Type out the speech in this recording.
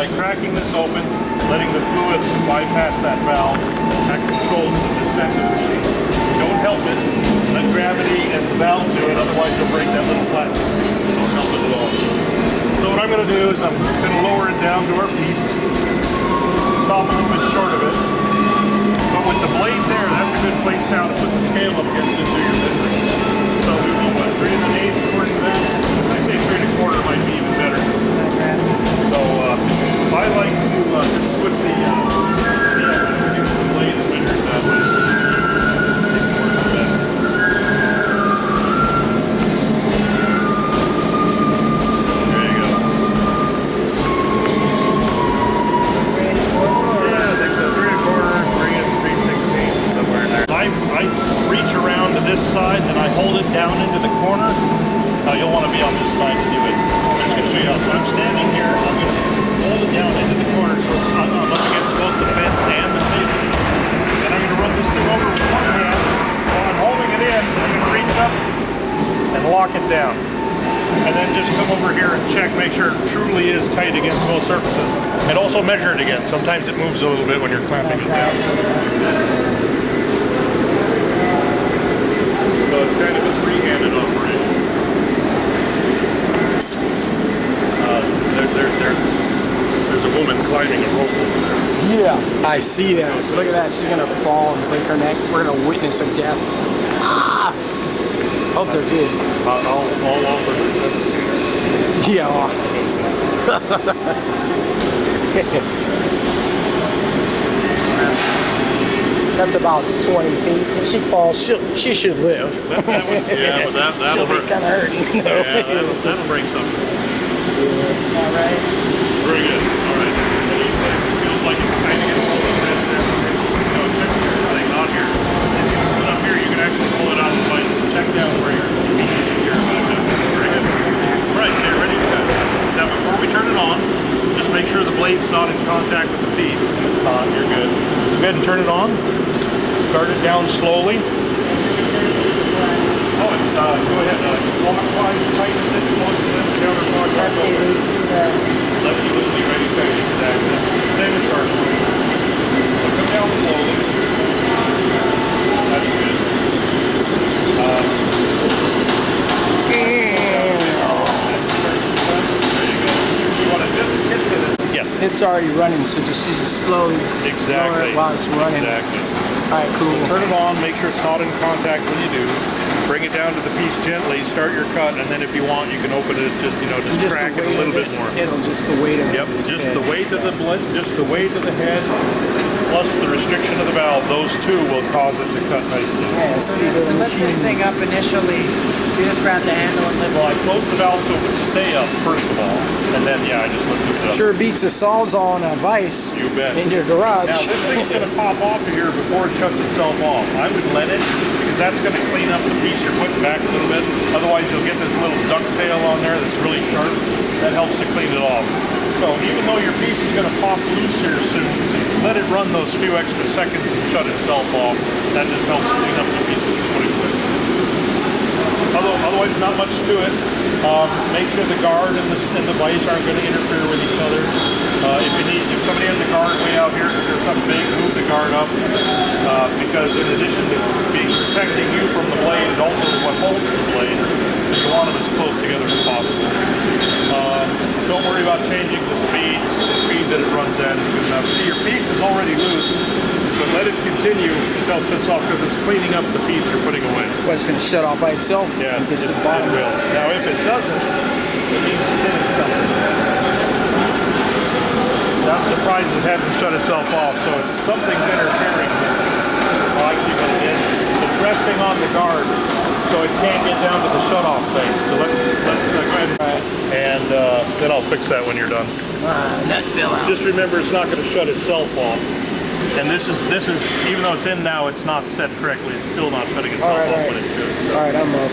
by cracking this open, letting the fluid bypass that valve. That controls the descent of the machine. Don't help it. Let gravity and the valve do it, otherwise you'll break that little plastic tube, so don't help it at all. So what I'm going to do is I'm going to lower it down to our piece, stop a little bit short of it. But with the blade there, that's a good place now to put the scale up against it so you're measuring. So we go, what, 3 1/8 according to that? I say 3 1/4 might be even better. So I like to just put the blade and measure it that way. There you go. Yeah, I think so. 3 1/4, bring it 3/16 somewhere in there. I reach around to this side and I hold it down into the corner. You'll want to be on this side to do it. I'm just going to show you how. So I'm standing here. I'm going to hold it down into the corner so it's I'm up against both the fence and the table. And I'm going to run this thing over with one hand. While I'm holding it in, I'm going to reach up and lock it down. And then just come over here and check, make sure it truly is tight against both surfaces. And also measure it again. Sometimes it moves a little bit when you're clamping it down. So it's kind of a three-handed operation. There's a woman climbing a rope over there. Yeah, I see that. Look at that. She's going to fall and break her neck. We're going to witness a death. Ah! Hope they're good. I'll offer the resuscitator. Yeah. That's about 20 feet. If she falls, she should live. Yeah, but that'll She'll be kind of hurting. Yeah, that'll break something. Yeah. All right. Very good. All right. It feels like it's kind of getting a little bit there. No, check here. I think on here. If you put it up here, you can actually pull it out and like check down where your piece is here. Very good. All right, so you're ready to cut. Now, before we turn it on, just make sure the blade's not in contact with the piece. If it's not, you're good. Go ahead and turn it on. Start it down slowly. Oh, it's, go ahead. Clockwise, tighten it. Counterclockwise. Lefty loosely, ready tight. Exactly. Same as first. So come down slowly. That's good. There you go. You want to just kiss it. Yeah. It's already running, so just slowly lower it while it's running. Exactly. All right, cool. So turn it on, make sure it's not in contact when you do. Bring it down to the piece gently, start your cut, and then if you want, you can open it, just crack it a little bit more. It'll just the weight of it. Yep, just the weight of the just the weight of the head, plus the restriction of the valve. Those two will cause it to cut nicely. Yeah, see the To lift this machine. thing up initially, you just grab the handle and lift Well, I it. closed the valve so it would stay up first of all, and then I just lifted it up. Sure beats a Sawzall on a vise You bet. in your garage. Now this thing's going to pop off of here before it shuts itself off. I would let it, because that's going to clean up the piece you're putting back a little bit. Otherwise you'll get this little ducktail on there that's really sharp. That helps to clean it off. So even though your piece is going to pop loose here soon, let it run those few extra seconds and shut itself off. That just helps clean up the piece that you're putting with. Otherwise, not much to it. Make sure the guard and the vise aren't going to interfere with each other. If somebody has a guard way out here, if there's something big, move the guard up. Because in addition to protecting you from the blade, it also what holds the blade. You want them as close together as possible. Don't worry about changing the speed. The speed that it runs at is good enough. See, your piece is already loose, but let it continue until it shuts off because it's cleaning up the piece you're putting away. Well, it's going to shut off by itself. Yeah, It gets it to the bottom. will. Now, if it doesn't, it means it's hitting something. I'm surprised it hasn't shut itself off, so something's interfering with it. Oh, I see what it is. It's resting on the guard, so it can't get down to the shut-off thing. So let's go ahead and then I'll fix that when you're done. Nut fell out. Just remember, it's not going to shut itself off. And this is even though it's in now, it's not set correctly. It's still not shutting itself off when it should. So. All right, I'm up.